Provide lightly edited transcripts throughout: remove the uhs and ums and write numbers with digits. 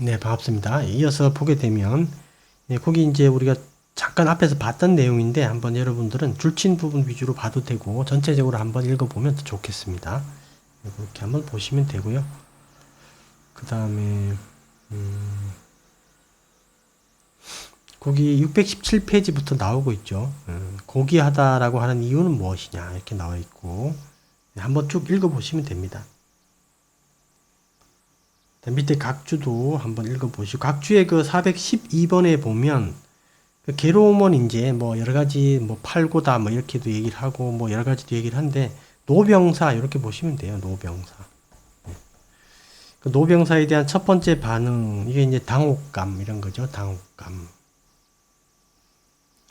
네, 반갑습니다. 이어서 보게 되면, 거기 이제 우리가 잠깐 앞에서 봤던 내용인데, 한번 여러분들은 줄친 부분 위주로 봐도 되고, 전체적으로 한번 읽어보면 더 좋겠습니다. 이렇게 한번 보시면 되고요. 그 다음에, 거기 617페이지부터 나오고 있죠. 고귀하다라고 하는 이유는 무엇이냐, 이렇게 나와 있고, 한번 쭉 읽어보시면 됩니다. 밑에 각주도 한번 읽어보시고, 각주의 그 412번에 보면, 그 괴로움은 이제 뭐 여러 가지 뭐 팔고다 뭐 이렇게도 얘기를 하고 뭐 여러 가지도 얘기를 하는데, 노병사 이렇게 보시면 돼요. 노병사. 그 노병사에 대한 첫 번째 반응, 이게 이제 당혹감 이런 거죠. 당혹감.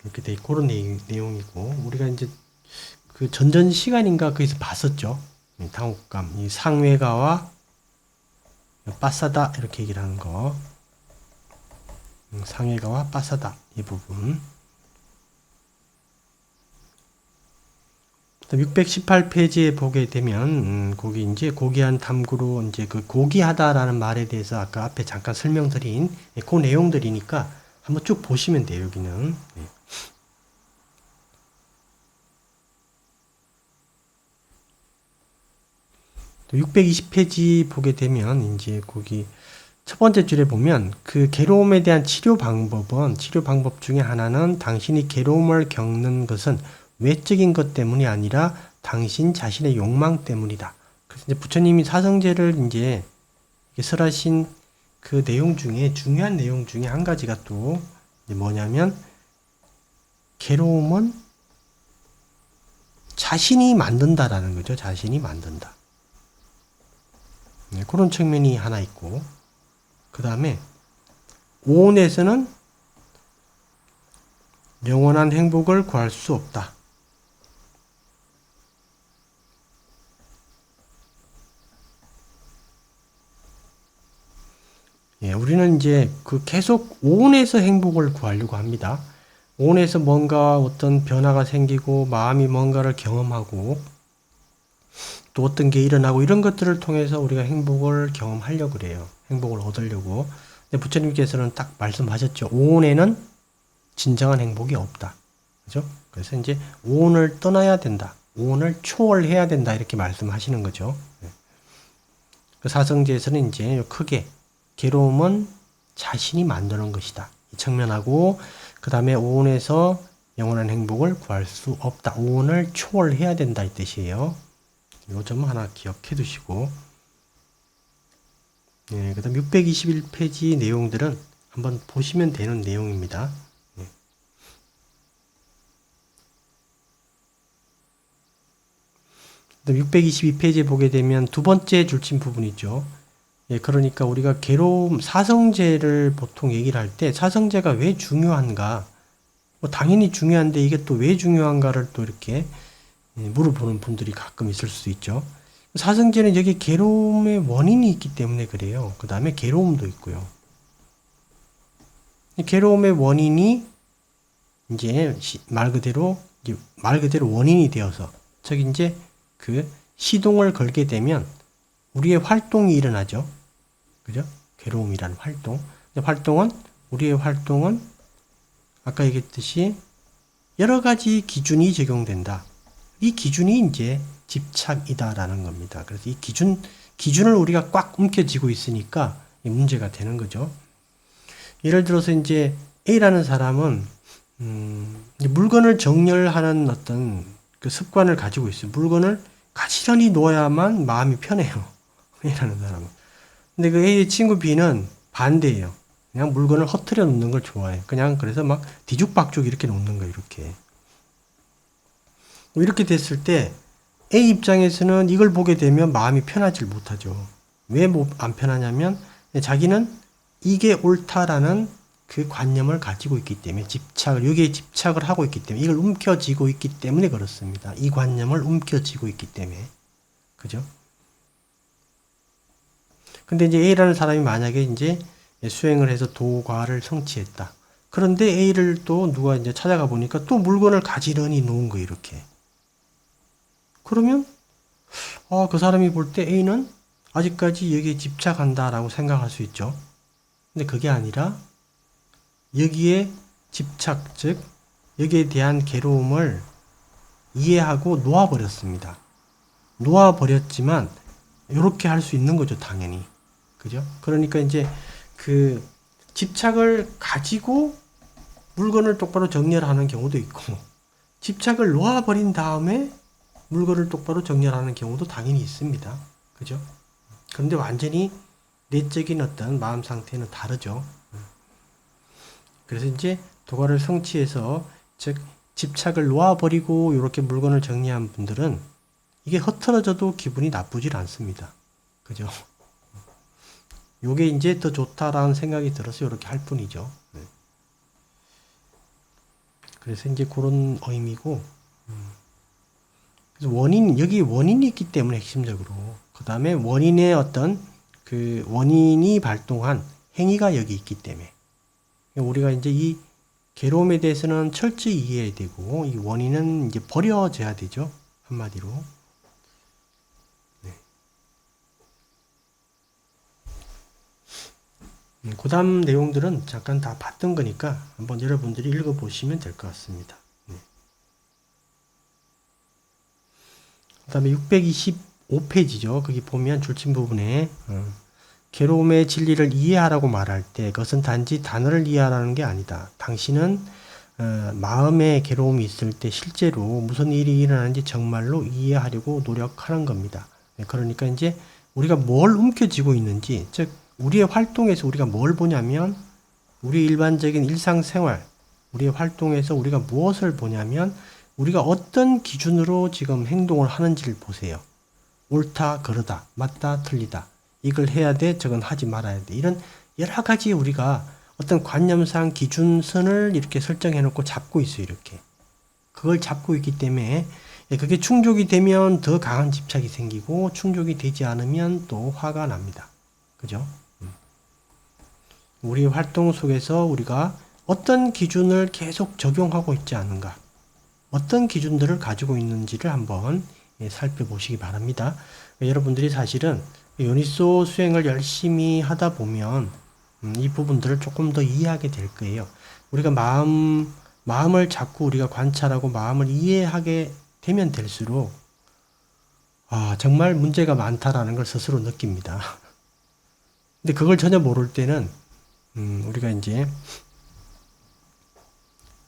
이렇게 돼 있고, 그런 내용이고, 우리가 이제 그 전전 시간인가 거기서 봤었죠. 당혹감, 이 상회가와 빠싸다 이렇게 얘기를 하는 거. 상회가와 빠싸다 이 부분. 618페이지에 보게 되면 거기 이제 고귀한 탐구로 이제 그 고귀하다라는 말에 대해서 아까 앞에 잠깐 설명드린 그 내용들이니까 한번 쭉 보시면 돼요. 여기는. 620페이지 보게 되면 이제 거기 첫 번째 줄에 보면 그 괴로움에 대한 치료 방법 중에 하나는 당신이 괴로움을 겪는 것은 외적인 것 때문이 아니라 당신 자신의 욕망 때문이다. 그래서 이제 부처님이 사성제를 이제 설하신 그 내용 중에 중요한 내용 중에 한 가지가 또 뭐냐면, 괴로움은 자신이 만든다라는 거죠. 자신이 만든다. 네, 그런 측면이 하나 있고, 그 다음에 오온에서는 영원한 행복을 구할 수 없다. 예, 우리는 이제 그 계속 오온에서 행복을 구하려고 합니다. 오온에서 뭔가 어떤 변화가 생기고 마음이 뭔가를 경험하고 또 어떤 게 일어나고 이런 것들을 통해서 우리가 행복을 경험하려고 그래요. 행복을 얻으려고. 근데 부처님께서는 딱 말씀하셨죠. 오온에는 진정한 행복이 없다. 그죠? 그래서 이제 오온을 떠나야 된다. 오온을 초월해야 된다. 이렇게 말씀하시는 거죠. 그 사성제에서는 이제 크게 괴로움은 자신이 만드는 것이다. 이 측면하고, 그 다음에 오온에서 영원한 행복을 구할 수 없다. 오온을 초월해야 된다. 이 뜻이에요. 이 점 하나 기억해 두시고, 그 다음 621페이지 내용들은 한번 보시면 되는 내용입니다. 622페이지에 보게 되면 두 번째 줄친 부분이죠. 그러니까 우리가 괴로움, 사성제를 보통 얘기를 할 때 사성제가 왜 중요한가? 뭐 당연히 중요한데 이게 또 왜 중요한가를 또 이렇게 물어보는 분들이 가끔 있을 수 있죠. 사성제는 여기 괴로움의 원인이 있기 때문에 그래요. 그 다음에 괴로움도 있고요. 괴로움의 원인이 이제 말 그대로 원인이 되어서, 즉 이제 그 시동을 걸게 되면 우리의 활동이 일어나죠. 그죠? 괴로움이란 활동. 우리의 활동은 아까 얘기했듯이 여러 가지 기준이 적용된다. 이 기준이 이제 집착이다라는 겁니다. 그래서 이 기준을 우리가 꽉 움켜쥐고 있으니까 이 문제가 되는 거죠. 예를 들어서 이제 A라는 사람은 물건을 정렬하는 어떤 그 습관을 가지고 있어요. 물건을 가지런히 놓아야만 마음이 편해요. A라는 사람은. 근데 그 A의 친구 B는 반대예요. 그냥 물건을 허트려 놓는 걸 좋아해요. 그냥 그래서 막 뒤죽박죽 이렇게 놓는 거예요. 이렇게 됐을 때 A 입장에서는 이걸 보게 되면 마음이 편하지 못하죠. 왜 안 편하냐면 자기는 이게 옳다라는 그 관념을 가지고 있기 때문에 여기에 집착을 하고 있기 때문에, 이걸 움켜쥐고 있기 때문에 그렇습니다. 이 관념을 움켜쥐고 있기 때문에. 그죠? 근데 이제 A라는 사람이 만약에 이제 수행을 해서 도과를 성취했다. 그런데 A를 또 누가 이제 찾아가 보니까 또 물건을 가지런히 놓은 거예요, 이렇게. 그러면, 그 사람이 볼 때 A는 아직까지 여기에 집착한다라고 생각할 수 있죠. 근데 그게 아니라 여기에 집착, 즉 여기에 대한 괴로움을 이해하고 놓아버렸습니다. 놓아버렸지만 이렇게 할 수 있는 거죠, 당연히. 그죠? 그러니까 이제 그 집착을 가지고 물건을 똑바로 정렬하는 경우도 있고, 집착을 놓아버린 다음에 물건을 똑바로 정렬하는 경우도 당연히 있습니다. 그죠? 그런데 완전히 내적인 어떤 마음 상태는 다르죠. 그래서 이제 도가를 성취해서, 즉 집착을 놓아버리고 이렇게 물건을 정리한 분들은 이게 흐트러져도 기분이 나쁘질 않습니다. 그죠? 요게 이제 더 좋다라는 생각이 들어서 이렇게 할 뿐이죠. 그래서 이제 그런 의미고, 그래서 여기 원인이 있기 때문에 핵심적으로, 그 다음에 원인의 어떤 그 원인이 발동한 행위가 여기 있기 때문에, 우리가 이제 이 괴로움에 대해서는 철저히 이해해야 되고, 이 원인은 이제 버려져야 되죠. 한마디로. 그 다음 내용들은 잠깐 다 봤던 거니까 한번 여러분들이 읽어보시면 될 것 같습니다. 그 다음에 625페이지죠. 거기 보면 줄침 부분에 괴로움의 진리를 이해하라고 말할 때 그것은 단지 단어를 이해하라는 게 아니다. 당신은 마음의 괴로움이 있을 때 실제로 무슨 일이 일어나는지 정말로 이해하려고 노력하는 겁니다. 그러니까 이제 우리가 뭘 움켜쥐고 있는지, 즉 우리의 활동에서 우리가 뭘 보냐면, 우리 일반적인 일상생활, 우리의 활동에서 우리가 무엇을 보냐면, 우리가 어떤 기준으로 지금 행동을 하는지를 보세요. 옳다, 그르다, 맞다, 틀리다. 이걸 해야 돼, 저건 하지 말아야 돼. 이런 여러 가지 우리가 어떤 관념상 기준선을 이렇게 설정해 놓고 잡고 있어요, 이렇게. 그걸 잡고 있기 때문에 그게 충족이 되면 더 강한 집착이 생기고, 충족이 되지 않으면 또 화가 납니다. 그죠? 우리 활동 속에서 우리가 어떤 기준을 계속 적용하고 있지 않은가, 어떤 기준들을 가지고 있는지를 한번 살펴보시기 바랍니다. 여러분들이 사실은 요니소 수행을 열심히 하다 보면 이 부분들을 조금 더 이해하게 될 거예요. 우리가 마음을 자꾸 우리가 관찰하고 마음을 이해하게 되면 될수록 정말 문제가 많다라는 걸 스스로 느낍니다. 근데 그걸 전혀 모를 때는 우리가 이제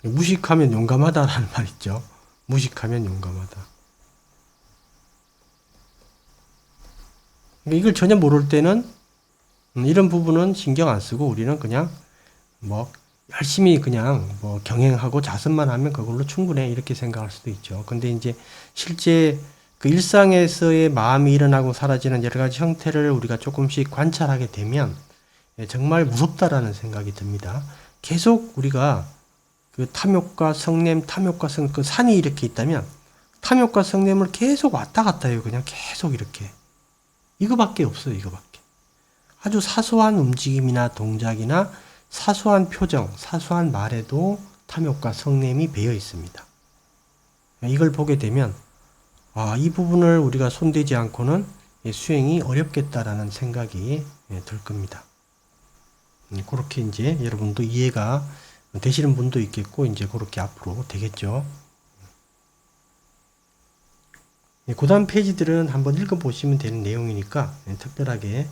무식하면 용감하다라는 말 있죠. 무식하면 용감하다. 이걸 전혀 모를 때는 이런 부분은 신경 안 쓰고 우리는 그냥 열심히 그냥 경행하고 자습만 하면 그걸로 충분해, 이렇게 생각할 수도 있죠. 근데 이제 실제 그 일상에서의 마음이 일어나고 사라지는 여러 가지 형태를 우리가 조금씩 관찰하게 되면 정말 무섭다라는 생각이 듭니다. 계속 우리가 그 탐욕과 성냄, 그 산이 이렇게 있다면 탐욕과 성냄을 계속 왔다 갔다 해요. 그냥 계속 이렇게. 이거밖에 없어요. 이거밖에. 아주 사소한 움직임이나 동작이나 사소한 표정, 사소한 말에도 탐욕과 성냄이 배어 있습니다. 이걸 보게 되면 이 부분을 우리가 손대지 않고는 수행이 어렵겠다라는 생각이 들 겁니다. 그렇게 이제 여러분도 이해가 되시는 분도 있겠고, 이제 그렇게 앞으로 되겠죠. 그 다음 페이지들은 한번 읽어보시면 되는 내용이니까 특별하게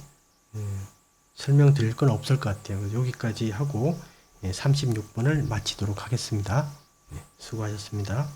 설명드릴 건 없을 것 같아요. 여기까지 하고 36번을 마치도록 하겠습니다. 수고하셨습니다.